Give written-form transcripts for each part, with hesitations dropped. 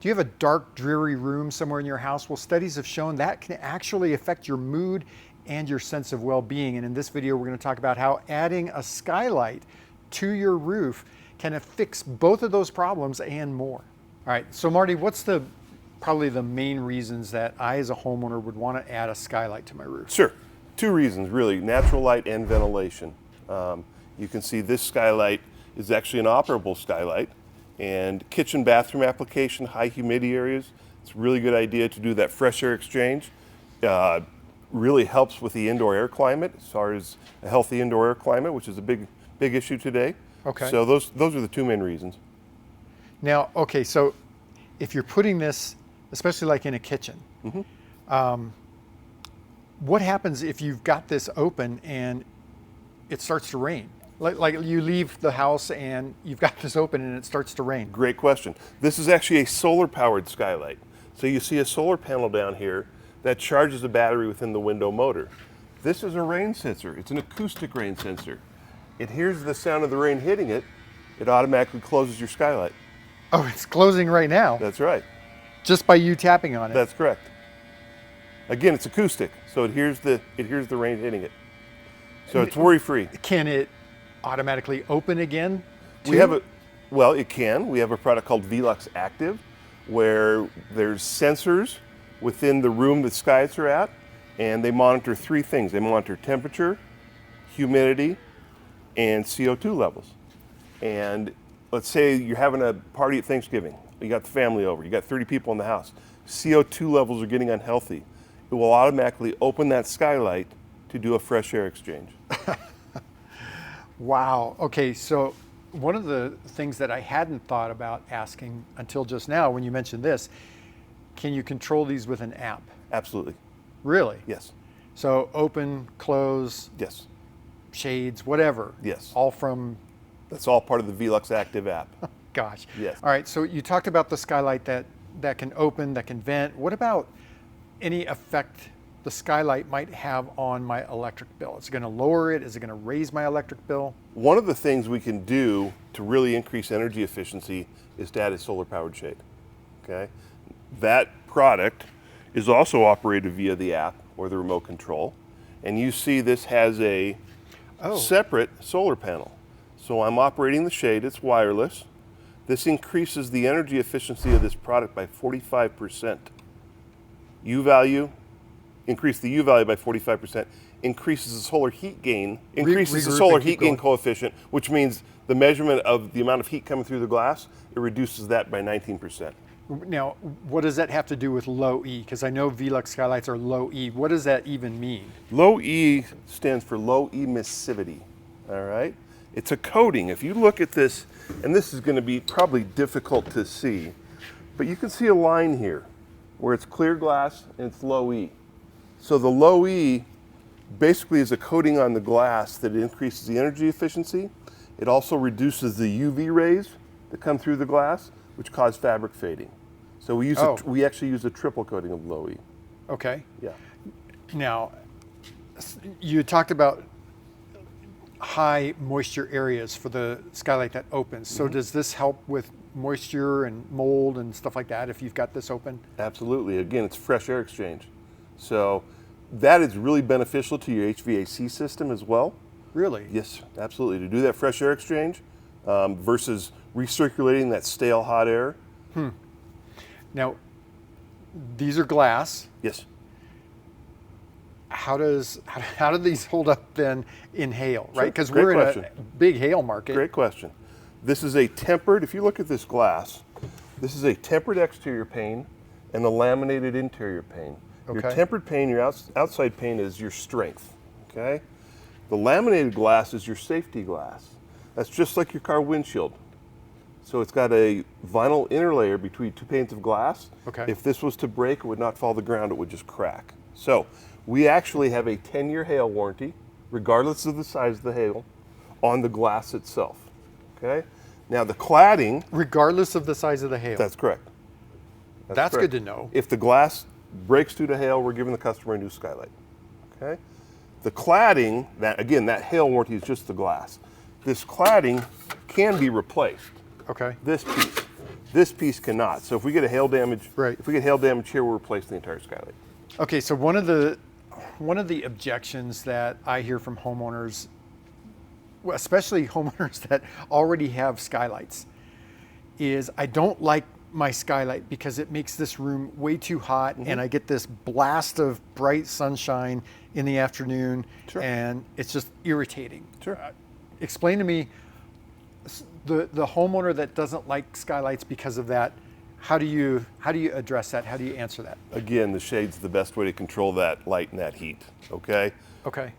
Do you have a dark, dreary room somewhere in your house? Well, studies have shown that can actually affect your mood and your sense of well-being. And in this video, we're going to talk about how adding a skylight to your roof can fix both of those problems and more. All right, so Marty, what's probably the main reasons that I as a homeowner would want to add a skylight to my roof? Sure, two reasons really, natural light and ventilation. You can see this skylight is actually an operable skylight. And kitchen bathroom application, high humidity areas, it's a really good idea to do that fresh air exchange. Really helps with the indoor air climate, as far as a healthy indoor air climate, which is a big issue today. Okay. So those are the two main reasons. Now, okay, so if you're putting this, especially like in a kitchen, what happens if you've got this open and it starts to rain? Like you leave the house and you've got this open and it starts to rain. Great question. This is actually a solar powered skylight. So you see a solar panel down here that charges a battery within the window motor. This is a rain sensor. It's an acoustic rain sensor. It hears the sound of the rain hitting it. It automatically closes your skylight. Oh, it's closing right now. That's right. Just by you tapping on it. That's correct. Again, it's acoustic, so it hears the rain hitting it. So it's worry-free. Can it automatically open again? It can. We have a product called Velux Active, where there's sensors within the room the skylights are at, and they monitor three things. They monitor temperature, humidity, and CO2 levels. And let's say you're having a party at Thanksgiving. You got the family over. You got 30 people in the house. CO2 levels are getting unhealthy. It will automatically open that skylight to do a fresh air exchange. Wow. Okay, so one of the things that I hadn't thought about asking until just now when you mentioned this, can you control these with an app? Absolutely. Really? Yes. So open, close, Yes. shades, whatever. Yes. All from... That's all part of the Velux Active app. Gosh. Yes. All right, so you talked about the skylight that can open, that can vent. What about any effect the skylight might have on my electric bill? Is it going to lower it? Is it going to raise my electric bill? One of the things we can do to really increase energy efficiency is to add a solar powered shade. Okay? That product is also operated via the app or the remote control. And you see this has a separate solar panel. So I'm operating the shade, it's wireless. This increases the energy efficiency of this product by 45%. Increase the U value by 45%, increases the solar heat gain, increases the solar heat gain coefficient, which means the measurement of the amount of heat coming through the glass, it reduces that by 19%. Now, what does that have to do with low E? Because I know Velux skylights are low E. What does that even mean? Low E stands for low emissivity, all right? It's a coating. If you look at this, and this is going to be probably difficult to see, but you can see a line here where it's clear glass and it's low E. So the low E basically is a coating on the glass that increases the energy efficiency. It also reduces the UV rays that come through the glass, which cause fabric fading. So we actually use a triple coating of low E. Okay. Yeah. Now, you talked about high moisture areas for the skylight that opens. So does this help with moisture and mold and stuff like that if you've got this open? Absolutely. Again, it's fresh air exchange. So that is really beneficial to your HVAC system as well. Really? Yes, absolutely. To do that fresh air exchange versus recirculating that stale hot air. Now, these are glass. Yes. How do these hold up then in hail, right? Because Great we're question. in a big hail market. Great question. This is a tempered, if you look at this glass, this is a tempered exterior pane and a laminated interior pane. Okay. Your tempered pane, your outside pane is your strength, okay? The laminated glass is your safety glass. That's just like your car windshield. So it's got a vinyl interlayer between two panes of glass. Okay. If this was to break, it would not fall to the ground, it would just crack. So we actually have a 10-year hail warranty, regardless of the size of the hail, on the glass itself, okay? Now the cladding... Regardless of the size of the hail. That's correct. That's correct. good to know. If the glass breaks due to hail, we're giving the customer a new skylight, okay? The cladding, that hail warranty is just the glass. This cladding can be replaced. Okay. This piece. This piece cannot. So if we get a hail damage, Right. if we get hail damage here, we're replacing the entire skylight. Okay, so one of the objections that I hear from homeowners, especially homeowners that already have skylights, is I don't like my skylight because it makes this room way too hot, and I get this blast of bright sunshine in the afternoon, Sure. and it's just irritating. Sure. Explain to me the homeowner that doesn't like skylights because of that. How do you address that? How do you answer that? Again, the shade's the best way to control that light and that heat, okay? Okay.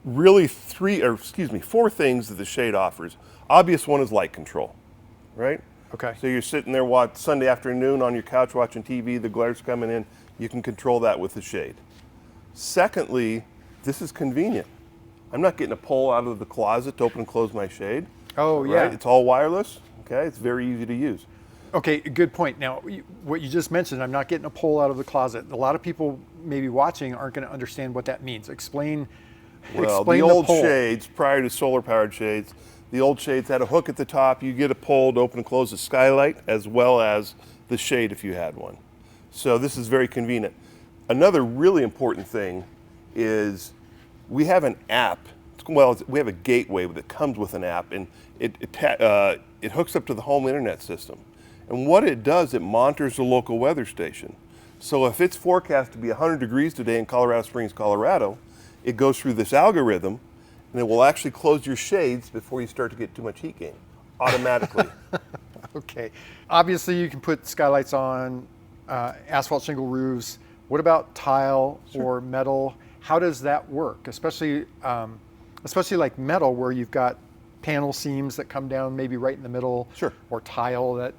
Really four things that the shade offers. Obvious one is light control, right? Okay. So you're sitting there Sunday afternoon on your couch watching TV, the glare's coming in, you can control that with the shade. Secondly, this is convenient. I'm not getting a pole out of the closet to open and close my shade. Oh, yeah. Right? It's all wireless, okay? It's very easy to use. Okay, good point. Now, what you just mentioned, I'm not getting a pole out of the closet. A lot of people maybe watching aren't going to understand what that means. Explain Well, explain the old pole. shades, prior to solar-powered shades, the old shades had a hook at the top. You get a pole to open and close the skylight, as well as the shade if you had one. So this is very convenient. Another really important thing is we have an app. Well, we have a gateway that comes with an app, and it hooks up to the home internet system. And what it does, it monitors the local weather station. So if it's forecast to be 100 degrees today in Colorado Springs, Colorado, it goes through this algorithm, and it will actually close your shades before you start to get too much heat gain, automatically. Okay. Obviously, you can put skylights on asphalt shingle roofs. What about tile or metal? How does that work? Especially like metal, where you've got panel seams that come down maybe right in the middle. Sure. Or tile that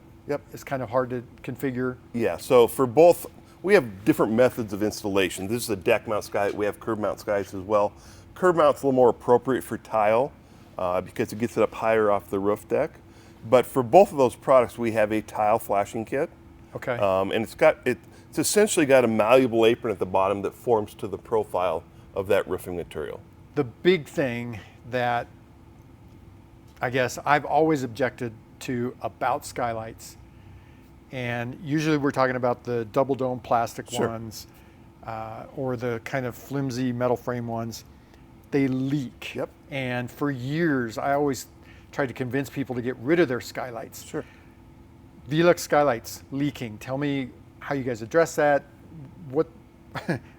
is kind of hard to configure. Yeah, so for both, we have different methods of installation. This is a deck mount skylight. We have curb mount skylights as well. Curb mount's a little more appropriate for tile because it gets it up higher off the roof deck. But for both of those products, we have a tile flashing kit. Okay. And it's essentially got a malleable apron at the bottom that forms to the profile of that roofing material. The big thing that I guess I've always objected to about skylights, and usually we're talking about the double dome plastic ones or the kind of flimsy metal frame ones, they leak. Yep. And for years, I always tried to convince people to get rid of their skylights. Sure. Velux skylights leaking. Tell me how you guys address that. What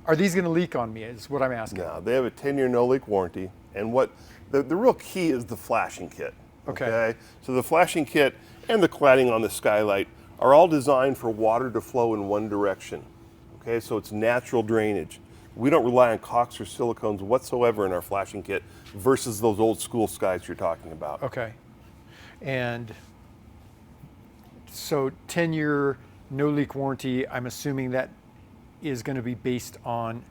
are these going to leak on me is what I'm asking. No, they have a 10-year no-leak warranty. And what the real key is the flashing kit. Okay. So the flashing kit and the cladding on the skylight are all designed for water to flow in one direction. Okay, so it's natural drainage. We don't rely on caulks or silicones whatsoever in our flashing kit versus those old school skies you're talking about. Okay. And so 10-year no leak warranty, I'm assuming that is going to be based on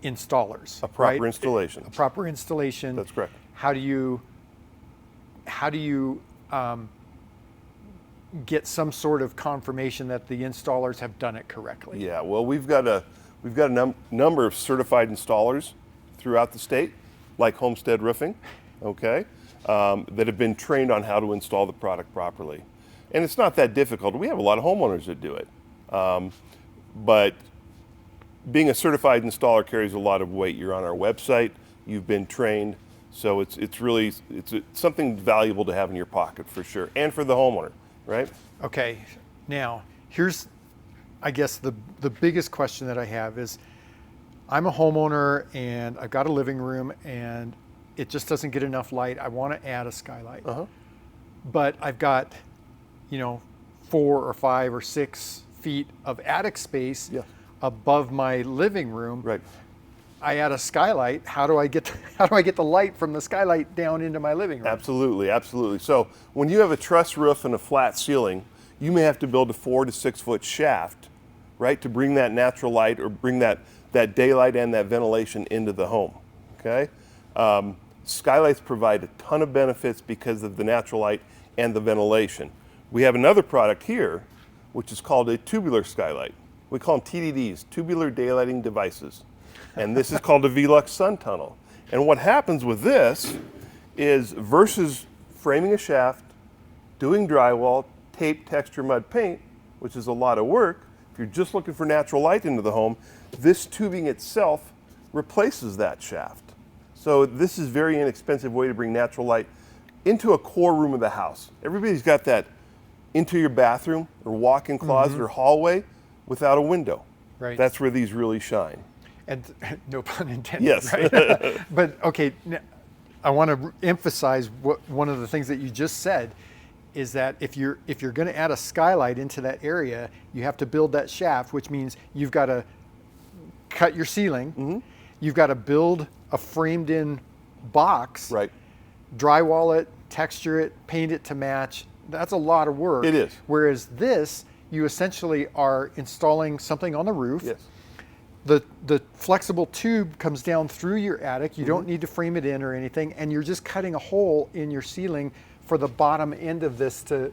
installers. A proper right? installation. A proper installation. That's correct. How do you get some sort of confirmation that the installers have done it correctly? Yeah, well, we've got a number of certified installers throughout the state, like Homestead Roofing, okay, that have been trained on how to install the product properly. And it's not that difficult. We have a lot of homeowners that do it. But being a certified installer carries a lot of weight. You're on our website, you've been trained, so it's something valuable to have in your pocket for sure, and for the homeowner, right? Okay, now here's, I guess the biggest question that I have is, I'm a homeowner and I've got a living room and it just doesn't get enough light. I want to add a skylight, but I've got, 4 or 5 or 6 feet of attic space above my living room. Right. I add a skylight. How do I get the light from the skylight down into my living room? Absolutely, absolutely. So when you have a truss roof and a flat ceiling, you may have to build a 4 to 6 foot shaft, right, to bring that natural light or bring that daylight and that ventilation into the home. Okay. Skylights provide a ton of benefits because of the natural light and the ventilation. We have another product here, which is called a tubular skylight. We call them TDDs, tubular daylighting devices. And this is called a Velux sun tunnel. And what happens with this is, versus framing a shaft, doing drywall, tape, texture, mud, paint, which is a lot of work, if you're just looking for natural light into the home, this tubing itself replaces that shaft. So this is a very inexpensive way to bring natural light into a core room of the house. Everybody's got that into your bathroom or walk-in closet or hallway without a window. Right. That's where these really shine. And no pun intended, Yes. right? But okay, I want to emphasize one of the things that you just said is that if you're going to add a skylight into that area, you have to build that shaft, which means you've got to cut your ceiling, you've got to build a framed-in box, Right. drywall it, texture it, paint it to match. That's a lot of work. It is. Whereas this, you essentially are installing something on the roof. Yes. The flexible tube comes down through your attic. You don't need to frame it in or anything, and you're just cutting a hole in your ceiling for the bottom end of this to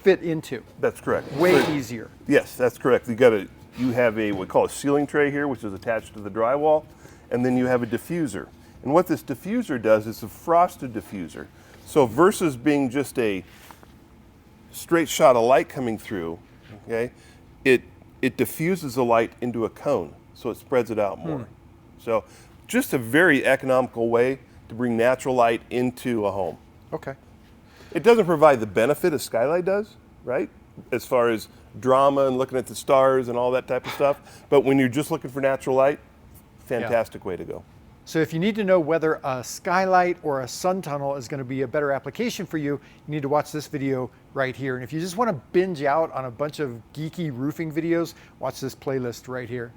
fit into. That's correct. Way So- easier. Yes, that's correct. You have what we call a ceiling tray here, which is attached to the drywall, and then you have a diffuser. And what this diffuser does is a frosted diffuser. So versus being just a straight shot of light coming through, okay, it diffuses the light into a cone, so it spreads it out more. So just a very economical way to bring natural light into a home. Okay. It doesn't provide the benefit a skylight does, right? As far as drama and looking at the stars and all that type of stuff. But when you're just looking for natural light, fantastic way to go. So if you need to know whether a skylight or a sun tunnel is going to be a better application for you, you need to watch this video right here. And if you just want to binge out on a bunch of geeky roofing videos, watch this playlist right here.